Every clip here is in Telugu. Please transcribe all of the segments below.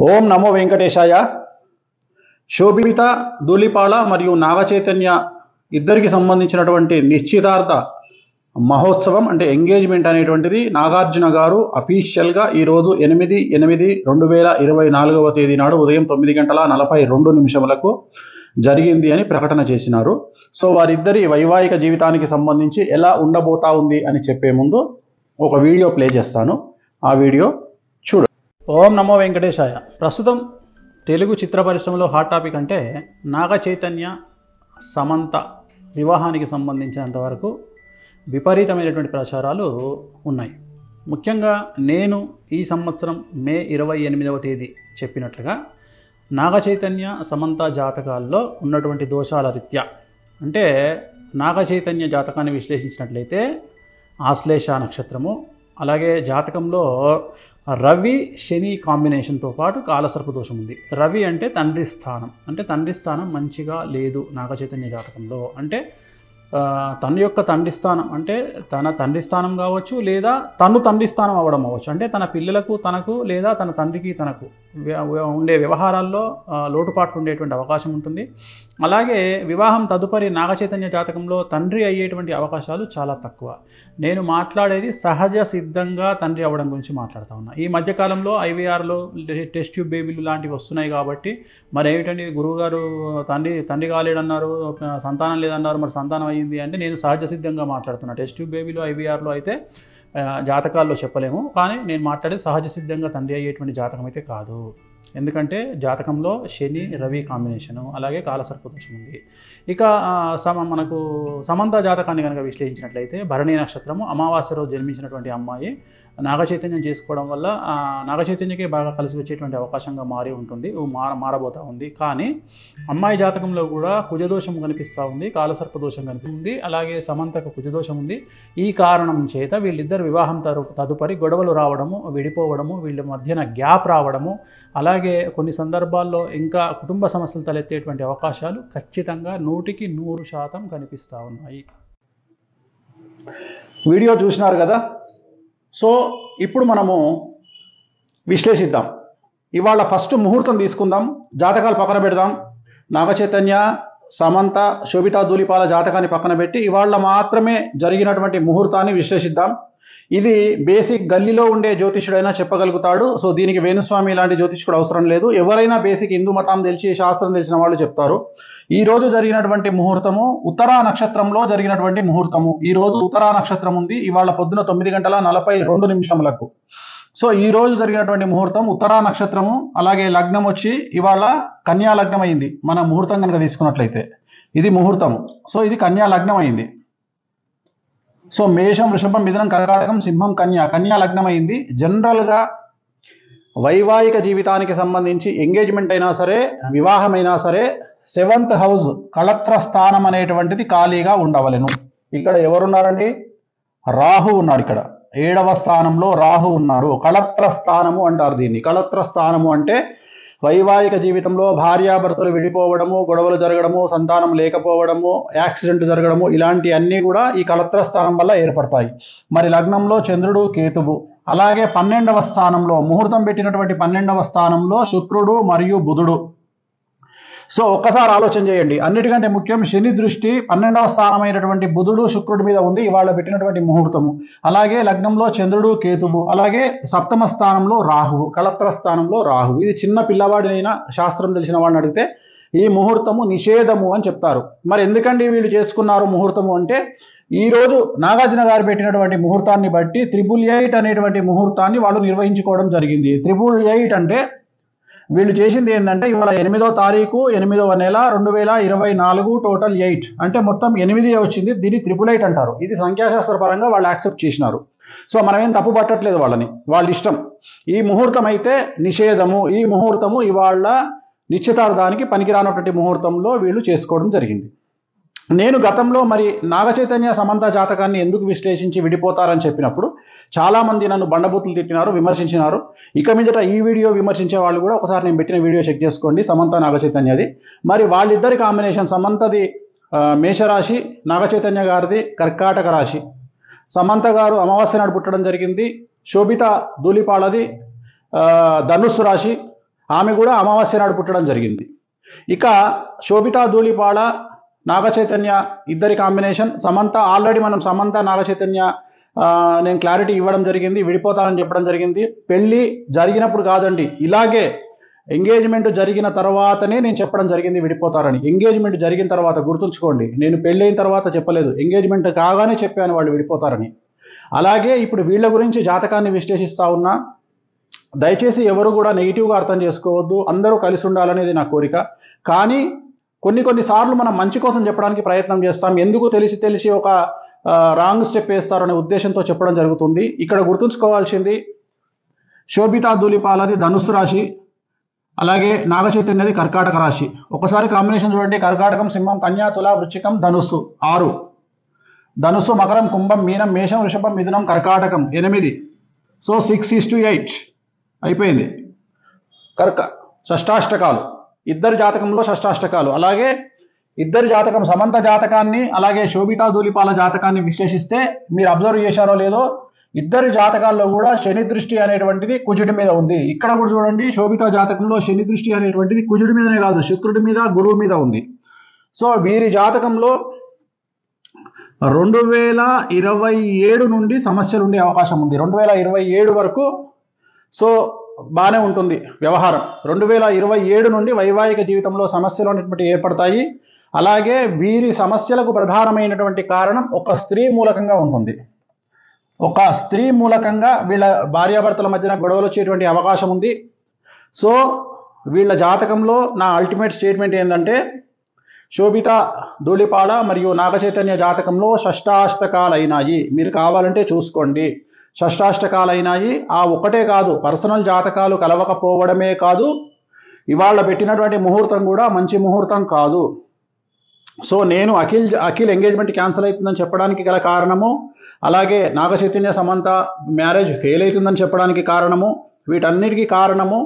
ఓం నమో వెంకటేశాయ. శోభిత ధూళిపాళ మరియు నాగచైతన్య ఇద్దరికి సంబంధించినటువంటి నిశ్చితార్థ మహోత్సవం అంటే ఎంగేజ్మెంట్ అనేటువంటిది నాగార్జున గారు అఫీషియల్గా ఈరోజు 8/8/2024 తేదీ నాడు ఉదయం 9:42 జరిగింది అని ప్రకటన చేసినారు. సో వారిద్దరి వైవాహిక జీవితానికి సంబంధించి ఎలా ఉండబోతా ఉంది అని చెప్పే ముందు ఒక వీడియో ప్లే చేస్తాను. ఆ వీడియో చూడండి. ఓం నమో వెంకటేశాయ. ప్రస్తుతం తెలుగు చిత్ర పరిశ్రమలో హాట్ టాపిక్ అంటే నాగ చైతన్య సమంత వివాహానికి సంబంధించినంతవరకు విపరీతమైనటువంటి ప్రచారాలు ఉన్నాయి. ముఖ్యంగా నేను ఈ సంవత్సరం మే 28వ తేదీ చెప్పినట్లుగా నాగ చైతన్య సమంత జాతకాల్లో ఉన్నటువంటి దోషాల రీత్యా అంటే నాగ చైతన్య జాతకాన్ని విశ్లేషించినట్లయితే ఆశ్లేష నక్షత్రము, అలాగే జాతకంలో రవి శని కాంబినేషన్తో పాటు కాలసర్ప దోషం ఉంది. రవి అంటే తండ్రి స్థానం, అంటే తండ్రి స్థానం మంచిగా లేదు నాగ చైతన్య జాతకంలో. అంటే తన యొక్క తండ్రి స్థానం అంటే తన తండ్రి స్థానం కావచ్చు, లేదా తను తండ్రి స్థానం అవ్వడం అవ్వచ్చు. అంటే తన పిల్లలకు తనకు లేదా తన తండ్రికి తనకు ఉండే వ్యవహారాల్లో లోటుపాట్లు ఉండేటువంటి అవకాశం ఉంటుంది. అలాగే వివాహం తదుపరి నాగ చైతన్య జాతకంలో తండ్రి అయ్యేటువంటి అవకాశాలు చాలా తక్కువ. నేను మాట్లాడేది సహజ సిద్ధంగా తండ్రి అవ్వడం గురించి మాట్లాడుతూ ఉన్నా. ఈ మధ్యకాలంలో ఐవీఆర్లో టెస్ట్ ట్యూబ్ బేబీలు లాంటివి వస్తున్నాయి కాబట్టి మరి ఏమిటండి గురువుగారు తండ్రి కాలేడన్నారు, సంతానం లేదన్నారు, మరి సంతానం అయ్యింది అంటే నేను సహజ సిద్ధంగా మాట్లాడుతున్నా. టెస్ట్ ట్యూబ్ బేబీలో ఐవీఆర్లో అయితే జాతకాల్లో చెప్పలేము, కానీ నేను మాట్లాడేది సహజ సిద్ధంగా తండ్రి అయ్యేటువంటి జాతకం అయితే కాదు. ఎందుకంటే జాతకంలో శని రవి కాంబినేషను, అలాగే కాలసర్ప దోషం ఉంది. ఇక మనకు సమంత జాతకాన్ని కనుక విశ్లేషించినట్లయితే భరణి నక్షత్రము, అమావాస్య రోజు జన్మించినటువంటి అమ్మాయి నాగచైతన్యం చేసుకోవడం వల్ల నాగచైతన్యకే బాగా కలిసి వచ్చేటువంటి అవకాశంగా మారి ఉంటుంది, మారబోతూ ఉంది. కానీ అమ్మాయి జాతకంలో కూడా కుజదోషం కనిపిస్తూ ఉంది, కాలసర్ప దోషం కనిపిస్తుంది, అలాగే సమంతకు కుజదోషం ఉంది. ఈ కారణం చేత వీళ్ళిద్దరు వివాహం తదుపరి గొడవలు రావడము, విడిపోవడము, వీళ్ళ మధ్యన గ్యాప్ రావడము, అలాగే కొన్ని సందర్భాల్లో ఇంకా కుటుంబ సమస్యలు తలెత్తేటువంటి అవకాశాలు ఖచ్చితంగా 100% కనిపిస్తూ ఉన్నాయి. వీడియో చూసినారు కదా. సో ఇప్పుడు మనము విశ్లేషిద్దాం. ఇవాళ ఫస్ట్ ముహూర్తం తీసుకుందాం, జాతకాలు పక్కన పెడదాం. నాగచైతన్య సమంత శోభిత ధూళిపాళ జాతకాన్ని పక్కన పెట్టి ఇవాళ మాత్రమే జరిగినటువంటి ముహూర్తాన్ని విశ్లేషిద్దాం. ఇది బేసిక్ గల్లీలో ఉండే జ్యోతిష్యుడైనా చెప్పగలుగుతాడు. సో దీనికి వేణుస్వామి లాంటి జ్యోతిష్కుడు అవసరం లేదు. ఎవరైనా బేసిక్ హిందూ మతం తెలిసి శాస్త్రం తెలిసిన వాళ్ళు చెప్తారు. ఈ రోజు జరిగినటువంటి ముహూర్తము ఉత్తరా నక్షత్రంలో జరిగినటువంటి ముహూర్తము. ఈ రోజు ఉత్తరా నక్షత్రం ఉంది ఇవాళ పొద్దున 9:42. సో ఈ రోజు జరిగినటువంటి ముహూర్తం ఉత్తరా నక్షత్రము, అలాగే లగ్నం వచ్చి ఇవాళ కన్యా లగ్నం అయింది. మన ముహూర్తం కనుక తీసుకున్నట్లయితే ఇది ముహూర్తము. సో ఇది కన్యా లగ్నం అయింది. సో మేషం, వృషభం, మిథునం, కర్కాటకం, సింహం, కన్యా లగ్నం అయింది. జనరల్గా వైవాహిక జీవితానికి సంబంధించి ఎంగేజ్మెంట్ అయినా సరే వివాహమైనా సరే 7th హౌస్ కళత్ర స్థానం అనేటువంటిది ఖాళీగా ఉండవలెను. ఇక్కడ ఎవరున్నారండి? రాహు ఉన్నాడు. ఇక్కడ 7వ స్థానంలో రాహు ఉన్నాడు. కళత్ర స్థానము అంటారు దీన్ని. కళత్ర స్థానము అంటే వైవాహిక జీవితంలో భార్యాభర్తలు విడిపోవడము, గొడవలు జరగడము, సంతానం లేకపోవడము, యాక్సిడెంట్ జరగడము, ఇలాంటి అన్నీ కూడా ఈ కళత్ర స్థానం వల్ల ఏర్పడతాయి. మరి లగ్నంలో చంద్రుడు కేతువు, అలాగే 12వ స్థానంలో ముహూర్తం పెట్టినటువంటి 12వ స్థానంలో శుక్రుడు మరియు బుధుడు. సో ఒక్కసారి ఆలోచన చేయండి. అన్నిటికంటే ముఖ్యం శని దృష్టి 12వ స్థానమైనటువంటి బుధుడు శుక్రుడి మీద ఉంది ఇవాళ పెట్టినటువంటి ముహూర్తము. అలాగే లగ్నంలో చంద్రుడు కేతువు, అలాగే 7వ స్థానంలో రాహువు, కళత్ర స్థానంలో రాహువు. ఇది చిన్న పిల్లవాడినైనా శాస్త్రం తెలిసిన వాడిని అడిగితే ఈ ముహూర్తము నిషేధము అని చెప్తారు. మరి ఎందుకండి వీళ్ళు చేసుకున్నారు ముహూర్తము అంటే ఈ రోజు నాగార్జున గారు పెట్టినటువంటి ముహూర్తాన్ని బట్టి 888 అనేటువంటి ముహూర్తాన్ని వాళ్ళు నిర్వహించుకోవడం జరిగింది. 888 అంటే వీళ్ళు చేసింది ఏంటంటే ఇవాళ 8వ తారీఖు 8వ నెల 2024 టోటల్ 8 అంటే మొత్తం 8 వచ్చింది. దీన్ని 888 అంటారు. ఇది సంఖ్యాశాస్త్ర పరంగా వాళ్ళు యాక్సెప్ట్ చేసినారు. సో మనం ఏం తప్పు పట్టట్లేదు వాళ్ళని, వాళ్ళ ఇష్టం. ఈ ముహూర్తం అయితే నిషేధము. ఈ ముహూర్తము ఇవాళ నిశ్చితార్థానికి పనికిరానటువంటి ముహూర్తంలో వీళ్ళు చేసుకోవడం జరిగింది. నేను గతంలో మరి నాగచైతన్య సమంత జాతకాన్ని ఎందుకు విశ్లేషించి విడిపోతారని చెప్పినప్పుడు చాలామంది నన్ను బండబూతులు తిట్టినారు, విమర్శించినారు. ఇక మీదట ఈ వీడియో విమర్శించే వాళ్ళు కూడా ఒకసారి నేను పెట్టిన వీడియో చెక్ చేసుకోండి, సమంత నాగచైతన్యది. మరి వాళ్ళిద్దరి కాంబినేషన్ సమంతది మేషరాశి, నాగచైతన్య గారిది కర్కాటక రాశి. సమంత గారు అమావాస్య నాడు పుట్టడం జరిగింది. శోభిత ధూళిపాళది ధనుస్సు రాశి, ఆమె కూడా అమావాస్య నాడు పుట్టడం జరిగింది. ఇక శోభితా ధూళిపాళ నాగ చైతన్య ఇద్దరి కాంబినేషన్. సమంత ఆల్రెడీ మనం సమంత నాగ చైతన్య నేను క్లారిటీ ఇవ్వడం జరిగింది, విడిపోతారని చెప్పడం జరిగింది. పెళ్ళి జరిగినప్పుడు కాదండి, ఇలాగే ఎంగేజ్మెంట్ జరిగిన తర్వాతనే నేను చెప్పడం జరిగింది విడిపోతారని. ఎంగేజ్మెంట్ జరిగిన తర్వాత గుర్తుంచుకోండి, నేను పెళ్ళైన తర్వాత చెప్పలేదు, ఎంగేజ్మెంట్ కాగానే చెప్పాను వాళ్ళు విడిపోతారని. అలాగే ఇప్పుడు వీళ్ళ గురించి జాతకాన్ని విశ్లేషిస్తా ఉన్నా. దయచేసి ఎవరు కూడా నెగిటివ్గా అర్థం చేసుకోవద్దు, అందరూ కలిసి ఉండాలనేది నా కోరిక. కానీ కొన్నిసార్లు మనం మంచి కోసం చెప్పడానికి ప్రయత్నం చేస్తాం, ఎందుకు తెలిసి ఒక రాంగ్ స్టెప్ వేస్తారనే ఉద్దేశంతో చెప్పడం జరుగుతుంది. ఇక్కడ గుర్తుంచుకోవాల్సింది, శోభితా ధూళిపాలది ధనుస్సు రాశి, అలాగే నాగ చైతన్యది కర్కాటక రాశి. ఒకసారి కాంబినేషన్ చూడండి, కర్కాటకం, సింహం, కన్యా, తుల, వృశ్చికం, ధనుస్సు 6, ధనుస్సు, మకరం, కుంభం, మీనం, మేషం, వృషభం, మిథునం, కర్కాటకం 8. సో 6:8 అయిపోయింది. షష్టాష్టకాలు, ఇద్దరి జాతకంలో షష్టాష్టకాలు. అలాగే ఇద్దరి జాతకం, సమంత జాతకాన్ని అలాగే శోభితా ధూళిపాల జాతకాన్ని విశ్లేషిస్తే మీరు అబ్జర్వ్ చేశారో లేదో, ఇద్దరి జాతకాల్లో కూడా శని దృష్టి అనేటువంటిది కుజుడి మీద ఉంది. ఇక్కడ కూడా చూడండి, శోభితా జాతకంలో శని దృష్టి అనేటువంటిది కుజుడి మీదనే కాదు, శుక్రుడి మీద, గురువు మీద ఉంది. సో వీరి జాతకంలో 2027 నుండి సమస్యలు ఉండే అవకాశం ఉంది. 2027 వరకు సో బాగానే ఉంటుంది వ్యవహారం. 2027 నుండి వైవాహిక జీవితంలో సమస్యలు అనేటువంటి ఏర్పడతాయి. అలాగే వీరి సమస్యలకు ప్రధానమైనటువంటి కారణం ఒక స్త్రీ మూలకంగా ఉంటుంది. ఒక స్త్రీ మూలకంగా వీళ్ళ భార్యాభర్తల మధ్యన గొడవలు వచ్చేటువంటి అవకాశం ఉంది. సో వీళ్ళ జాతకంలో నా అల్టిమేట్ స్టేట్మెంట్ ఏంటంటే, శోభితా ధూళిపాళ మరియు నాగ చైతన్య జాతకంలో షష్టాష్టకాలైనాయి. మీరు కావాలంటే చూసుకోండి, షష్టాష్టకాలైనాయి. ఆ ఒక్కటే కాదు, పర్సనల్ జాతకాలు కలవకపోవడమే కాదు, ఇవాళ పెట్టినటువంటి ముహూర్తం కూడా మంచి ముహూర్తం కాదు. సో నేను అఖిల్ ఎంగేజ్మెంట్ క్యాన్సిల్ అవుతుందని చెప్పడానికి గల కారణము, అలాగే నాగ చైతన్య సమంత మ్యారేజ్ ఫెయిల్ అవుతుందని చెప్పడానికి కారణము, వీటన్నిటికీ కారణము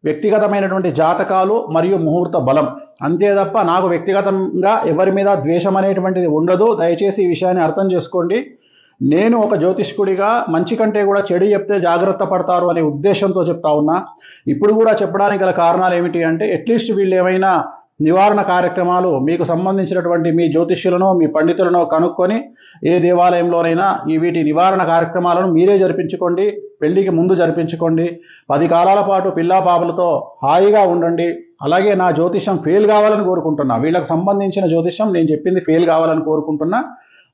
వ్యక్తిగతమైనటువంటి జాతకాలు మరియు ముహూర్త బలం. అంతే తప్ప నాకు వ్యక్తిగతంగా ఎవరి మీద ద్వేషం అనేటువంటిది ఉండదు. దయచేసి ఈ విషయాన్ని అర్థం చేసుకోండి. నేను ఒక జ్యోతిష్కుడిగా మంచి కంటే కూడా చెడు చెప్తే జాగ్రత్త పడతారు అనే ఉద్దేశంతో చెప్తా ఉన్నా. ఇప్పుడు కూడా చెప్పడానికి గల కారణాలు ఏమిటి అంటే, అట్లీస్ట్ వీళ్ళు ఏమైనా నివారణ కార్యక్రమాలు మీకు సంబంధించినటువంటి మీ జ్యోతిష్యులను, మీ పండితులను కనుక్కొని ఏ దేవాలయంలోనైనా వీటి నివారణ కార్యక్రమాలను మీరే జరిపించుకోండి. పెళ్లికి ముందు జరిపించుకోండి. 10 కాలాల పాటు పిల్లా పాపలతో హాయిగా ఉండండి. అలాగే నా జ్యోతిష్యం ఫెయిల్ కావాలని కోరుకుంటున్నా. వీళ్ళకి సంబంధించిన జ్యోతిష్యం నేను చెప్పింది ఫెయిల్ కావాలని కోరుకుంటున్నా.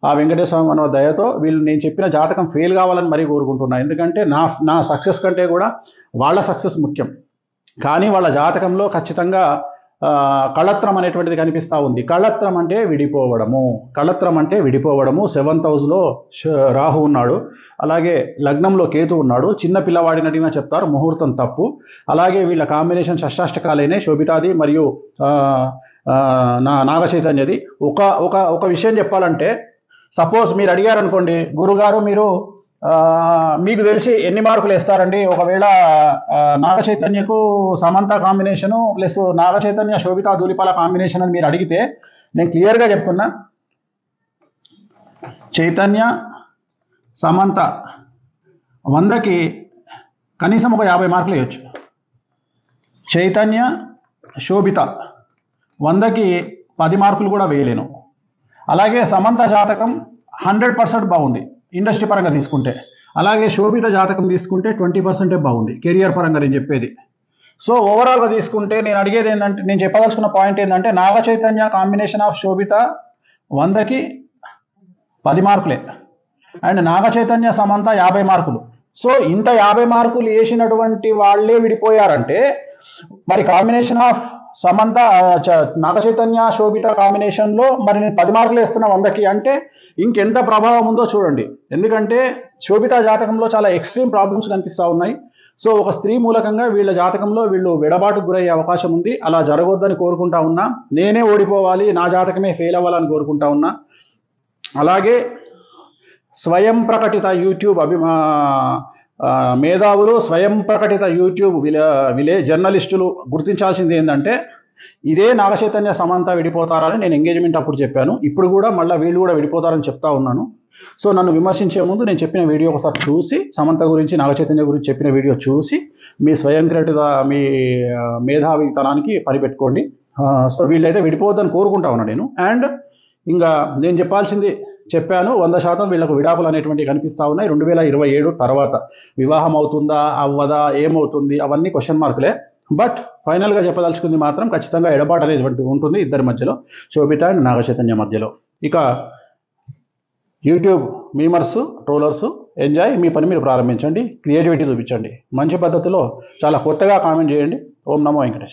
ఆ వెంకటేశ్వర మన దయతో వీళ్ళు నేను చెప్పిన జాతకం ఫెయిల్ కావాలని మరీ కోరుకుంటున్నా. ఎందుకంటే నా సక్సెస్ కంటే కూడా వాళ్ళ సక్సెస్ ముఖ్యం. కానీ వాళ్ళ జాతకంలో ఖచ్చితంగా కళత్రం అనేటువంటిది కనిపిస్తూ ఉంది. కళత్రం అంటే విడిపోవడము. కళత్రం అంటే విడిపోవడము. 7th హౌస్లో రాహు ఉన్నాడు, అలాగే లగ్నంలో కేతు ఉన్నాడు. చిన్న పిల్లవాడిని అడిగినా చెప్తారు ముహూర్తం తప్పు. అలాగే వీళ్ళ కాంబినేషన్ షష్టాష్టకాలైన శోభితాది మరియు నాగ చైతన్యది. ఒక విషయం చెప్పాలంటే, సపోజ్ మీరు అడిగారు అనుకోండి, గురుగారు మీరు మీకు తెలిసి ఎన్ని మార్కులు వేస్తారండి ఒకవేళ నాగ చైతన్యకు Samantha combination plus Naga Chaitanya Sobhita Dhulipala combination అని మీరు అడిగితే, నేను క్లియర్గా చెప్తున్నా, చైతన్య సమంత 100కి కనీసం ఒక 50 మార్కులు వేయచ్చు. చైతన్య శోభిత 100కి 10 మార్కులు కూడా వేయలేను. అలాగే సమంత జాతకం 100% బాగుంది ఇండస్ట్రీ పరంగా తీసుకుంటే. అలాగే శోభిత జాతకం తీసుకుంటే 20% బాగుంది కెరియర్ పరంగా నేను చెప్పేది. సో ఓవరాల్గా తీసుకుంటే నేను అడిగేది ఏంటంటే, నేను చెప్పదలుచుకున్న పాయింట్ ఏంటంటే, నాగ చైతన్య కాంబినేషన్ ఆఫ్ శోభిత 100కి 10 మార్కులే, అండ్ నాగ చైతన్య సమంత 50 మార్కులు. సో ఇంత 50 మార్కులు వేసినటువంటి వాళ్ళే విడిపోయారంటే, మరి కాంబినేషన్ ఆఫ్ సమంత నాగ చైతన్య శోభిత కాంబినేషన్లో మరి నేను 10 మార్కులు వేస్తున్నా 100కి అంటే ఇంకెంత ప్రభావం ఉందో చూడండి. ఎందుకంటే శోభిత జాతకంలో చాలా ఎక్స్ట్రీమ్ ప్రాబ్లమ్స్ కనిపిస్తూ ఉన్నాయి. సో ఒక స్త్రీ మూలకంగా వీళ్ళ జాతకంలో వీళ్ళు విడబాటుకు గురయ్యే అవకాశం ఉంది. అలా జరగొద్దని కోరుకుంటా ఉన్నా. నేనే ఓడిపోవాలి, నా జాతకమే ఫెయిల్ అవ్వాలని కోరుకుంటా ఉన్నా. అలాగే స్వయం ప్రకటిత యూట్యూబ్ మేధావులు, స్వయం ప్రకటిత యూట్యూబ్ జర్నలిస్టులు గుర్తించాల్సింది ఏంటంటే, ఇదే నాగ చైతన్య సమంత విడిపోతారని నేను ఎంగేజ్మెంట్ అప్పుడు చెప్పాను. ఇప్పుడు కూడా మళ్ళీ వీళ్ళు కూడా విడిపోతారని చెప్తా ఉన్నాను. సో నన్ను విమర్శించే ముందు నేను చెప్పిన వీడియో ఒకసారి చూసి, సమంత గురించి నాగ చైతన్య గురించి చెప్పిన వీడియో చూసి మీ స్వయంకృత మీ మేధావితనానికి పనిపెట్టుకోండి. సో వీళ్ళైతే విడిపోవద్దని కోరుకుంటా ఉన్నా నేను. అండ్ ఇంకా నేను చెప్పాల్సింది చెప్పాను. 100% వీళ్ళకు విడాకులు అనేటువంటివి కనిపిస్తూ ఉన్నాయి. 2027 తర్వాత వివాహం అవుతుందా అవ్వదా ఏమవుతుంది అవన్నీ క్వశ్చన్ మార్కులే. బట్ ఫైనల్గా చెప్పదలుచుకుంది మాత్రం ఖచ్చితంగా ఎడబాటు అనేటువంటి ఉంటుంది ఇద్దరి మధ్యలో, శోభిత అండ్ నాగచైతన్య మధ్యలో. ఇక యూట్యూబ్ మీమర్స్ ట్రోలర్స్ ఎంజాయ్, మీ పని మీరు ప్రారంభించండి, క్రియేటివిటీ చూపించండి, మంచి పద్ధతిలో చాలా కొత్తగా కామెంట్ చేయండి. ఓం నమో వెంకటేష్.